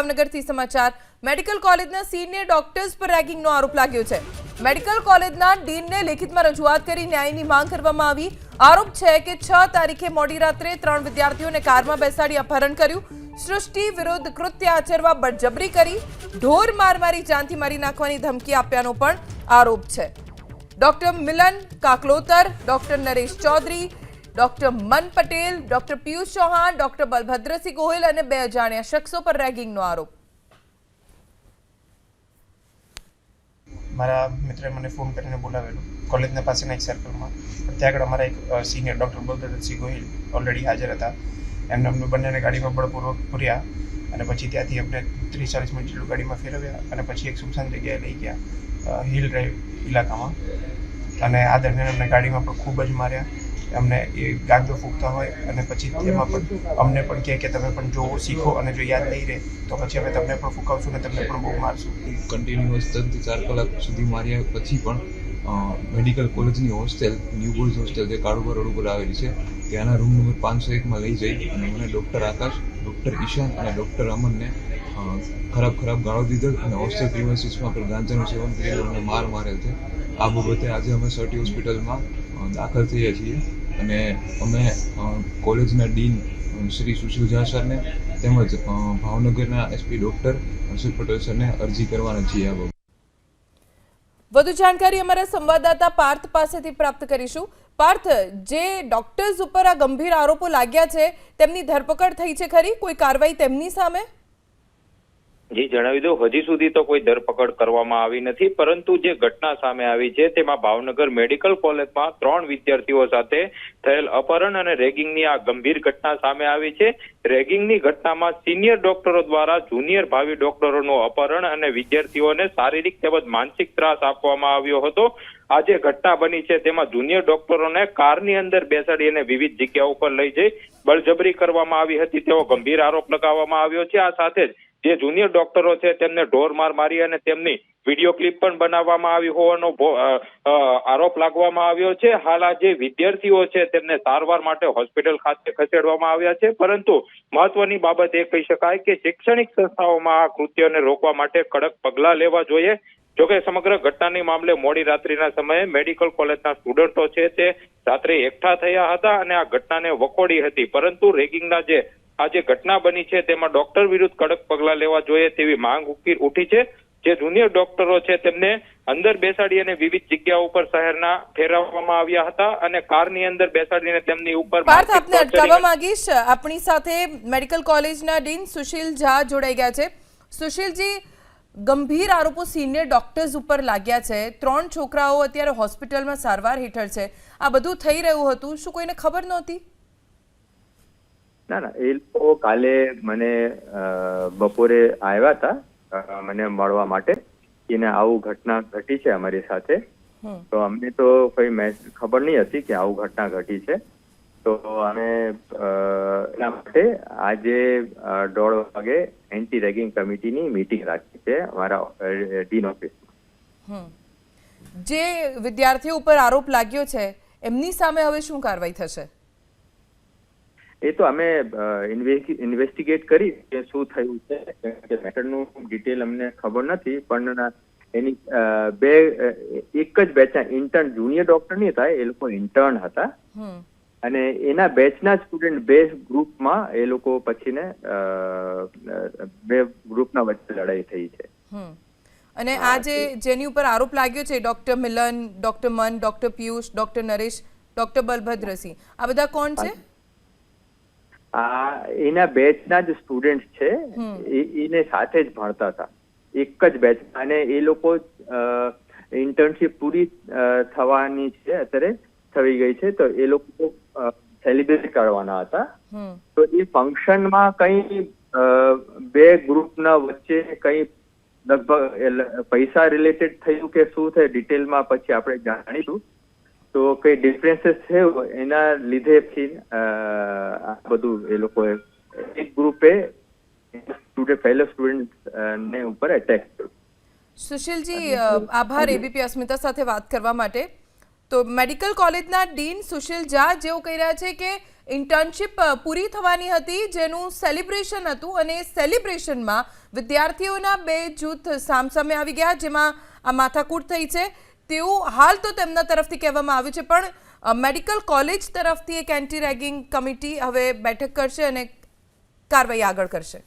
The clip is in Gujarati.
ભાવનગરથી સમાચાર। મેડિકલ કોલેજના સિનિયર ડોક્ટર્સ પર રેગિંગનો આરોપ લાગ્યો છે। મેડિકલ કોલેજના ડીનને લેખિતમાં રજૂઆત કરી ન્યાયની માંગ કરવામાં આવી। આરોપ છે કે 6 તારીખે મોડી રાત્રે 3 વિદ્યાર્થીઓને કારમાં બેસાડી અપહરણ કર્યું, સૃષ્ટિ વિરુદ્ધ કૃત્ય આચરવા બળજબરી કરી, ઢોર મારી જાનથી મારી નાખવાની ધમકી આપ્યાનો પણ આરોપ છે। ડોક્ટર મિલન કાકલોતર, ડોક્ટર નરેશ ચૌધરી, ડોક્ટર મન પટેલ, ડોક્ટર પિયુષ ચૌહાણ, ડોક્ટર બલભદ્રસિંહ ગોહિલ અને 2 અજાણ્યા શખ્સો પર રેગિંગનો આરોપ। મારા મિત્રે મને ફોન કરીને બોલાવેલો કોલેજના પાસેના એક સર્કલમાં, ત્યાં આગળ અમારા એક senior doctor Balbhadrasinh Gohil already હાજર હતા। એમને અમને બંનેને ગાડીમાં બળપૂર્વક પૂર્યા અને પછી ત્યાંથી અમને 30-40 મિનિટ જેટલું ગાડીમાં ફેરવ્યા અને પછી એક સુમસાન જગ્યાએ લઈ ગયા, હિલ ડ્રાઈવ ઇલાકામાં। અને આ દરમિયાન અમને ગાડીમાં પણ ખૂબ જ માર્યા, અમને એ ગાગદો ફૂંકતા હોય અને પછી એમાં પણ અમને પણ કહે કે તમે પણ જોવો, શીખો અને જો યાદ નહીં રહે તો પછી અમે તમને પણ ફૂંકાવશું અને તમને પણ બહુ મારશું। કન્ટિન્યુઅસ 3 થી 4 કલાક સુધી માર્યા પછી પણ મેડિકલ કોલેજની હોસ્ટેલ, ન્યૂ બોયઝ હોસ્ટેલ જે કાળુપર રોડ ઉપર આવેલી છે, ત્યાંના રૂમ નંબર 501માં લઈ જઈ અને મને ડૉક્ટર આકાશ, ડૉક્ટર ઈશાન અને ડૉક્ટર અમનને ખરાબ ગાળો દીધો અને હોસ્ટેલ પ્રિમાઇસીસમાં પણ ગાંજાનું સેવન કરીને અમને મારેલ છે। આ બાબતે આજે અમે સર્ટી હોસ્પિટલમાં દાખલ થયા છીએ અને અમે કોલેજના ડીન શ્રી સુશીલ ઝા સરને તેમજ ભાવનગરના એસપી ડૉક્ટર હર્ષદ પટેલ સરને અરજી કરવાના છીએ। આ બાબતે વધુ જાણકારી અમારા સંવાદદાતા પાર્થ પાસેથી પ્રાપ્ત કરીશું। પાર્થ, જે ડોક્ટર્સ ઉપર આ ગંભીર આરોપો લાગ્યા છે તેમની ધરપકડ થઈ છે ખરી? કોઈ કાર્યવાહી તેમની સામે? જી જણાવી દઉં, હજી સુધી તો કોઈ ધરપકડ કરવામાં આવી નથી, પરંતુ જે ઘટના સામે આવી છે તેમાં ભાવનગર મેડિકલ કોલેજમાં 3 વિદ્યાર્થીઓ સાથે થયેલ અપહરણ અને રેગિંગની આ ગંભીર ઘટના સામે આવી છે। રેગિંગની ઘટનામાં સિનિયર ડોક્ટરો દ્વારા જુનિયર ભાવિ ડોક્ટરોનું અપહરણ અને વિદ્યાર્થીઓને શારીરિક તેમજ માનસિક ત્રાસ આપવામાં આવ્યો હતો। આ જે ઘટના બની છે તેમાં જુનિયર ડોક્ટરોને કારની અંદર બેસાડી અને વિવિધ જગ્યા ઉપર લઈ જઈ બળજબરી કરવામાં આવી હતી તેવો ગંભીર આરોપ લગાવવામાં આવ્યો છે। આ સાથે જ જે જુનિયર ડોક્ટરો છે તેમને ઢોર મારી અને તેમની વિડીયો ક્લિપ પણ બનાવવામાં આવી હોવાનો આરોપ લાગવામાં આવ્યો છે। હાલ આ જે વિદ્યાર્થીઓ છે તેમને સારવાર માટે હોસ્પિટલ ખાતે ખસેડવામાં આવ્યા છે, પરંતુ મહત્વની બાબત એ કહી શકાય કે શૈક્ષણિક સંસ્થાઓમાં આ કૃત્યને રોકવા માટે કડક પગલાં લેવા જોઈએ। જોકે સમગ્ર ઘટનાની મામલે મોડી રાત્રિના સમયે મેડિકલ કોલેજના સ્ટુડન્ટો છે તે રાત્રે એકઠા થયા હતા અને આ ઘટનાને વખોડી હતી, પરંતુ રેગિંગના આ જે ઘટના બની છે તેમાં ડોક્ટર વિરુદ્ધ કડક પગલાં લેવા જોઈએ તેવી માંગ ઉઠી છે। જે જુનિયર ડોક્ટરો છે તેમને અંદર બેસાડી અને વિવિધ જગ્યા ઉપર શહેરના ફેરવવામાં આવ્યા હતા અને કારની અંદર બેસાડીને તેમની ઉપર પાર્થ, આપને અટકાવવા માંગીશ। આપણી સાથે મેડિકલ કોલેજના ડીન સુશીલ ઝા જોડાઈ ગયા છે। સુશીલજી, ગંભીર આરોપો સિનિયર ડોક્ટર્સ ઉપર લાગ્યા છે, 3 છોકરાઓ અત્યારે હોસ્પિટલમાં સારવાર હેઠળ છે, આ બધું થઈ રહ્યું હતું, શું કોઈને ખબર નહોતી? ના, એ લોકો કાલે મને બપોરે આવ્યા હતા મને મળવા માટે, એને આવું ઘટના ઘટી છે અમારી સાથે, તો અમને તો કોઈ ખબર નહીં હતી કે આવું ઘટના ઘટી છે। તો અમે એના માટે આજે 1:30 વાગે એન્ટી રેગિંગ કમિટીની મીટિંગ રાખી છે અમારા ડીન ઓફિસમાં। જે વિદ્યાર્થીઓ ઉપર આરોપ લાગ્યો છે એમની સામે હવે શું કાર્યવાહી થશે? એ તો અમે ઇન્વેસ્ટિગેટ કરી કે શું થયું છે, કે મેટરનું ડિટેલ અમને ખબર નથી, પણ એની એક જ બેચના ઇન્ટર્ન જુનિયર ડોક્ટર નહીં હતા, એ લોકો ઇન્ટર્ન હતા અને એના બેચના સ્ટુડન્ટ 2 ગ્રુપમાં એ લોકો પછીને 2 ગ્રુપના વચ્ચે લડાઈ થઈ છે। અને આ જેની ઉપર આરોપ લાગ્યો છે ડોક્ટર મિલન, ડોક્ટર મન, doctor Piyush, doctor Naresh, doctor Balbhadrasinh, આ બધા કોણ છે? એના બેચના જ સ્ટુડન્ટ છે, એને સાથે જ ભણતા હતા એક જ બેચમાં, અને એ લોકો ઇન્ટર્નશીપ પૂરી થવાની છે, અત્યારે થઈ ગઈ છે, તો એ લોકો સેલિબ્રેટ કરવાના હતા। તો એ ફંક્શનમાં કઈ 2 ગ્રુપના વચ્ચે કઈ લગભગ પૈસા રિલેટેડ થયું કે શું થયું ડિટેલમાં પછી આપણે જાણીશું। તો કઈ ડિફરન્સીસ છે એના લીધે આ બધું એ લોકોએ એક ગ્રુપે ફેલો સ્ટુડન્ટ ને ઉપર એટેક કર્યું। સુશીલજી, આભાર એબીપી અસ્મિતા સાથે વાત કરવા માટે। તો મેડિકલ કોલેજના ડીન સુશીલ ઝા જેઓ કહી રહ્યા છે કે ઇન્ટર્નશિપ પૂરી થવાની હતી, જેનું સેલિબ્રેશન હતું, અને સેલિબ્રેશનમાં વિદ્યાર્થીઓના બે જૂથ સામસામે આવી ગયા, જેમાં આ માથાકૂટ થઈ છે તેવું હાલ તો તેમના તરફથી કહેવામાં આવ્યું છે. પણ મેડિકલ કોલેજ તરફથી એક એન્ટી રેગિંગ કમિટી હવે બેઠક કરશે અને કાર્યવાહી આગળ કરશે.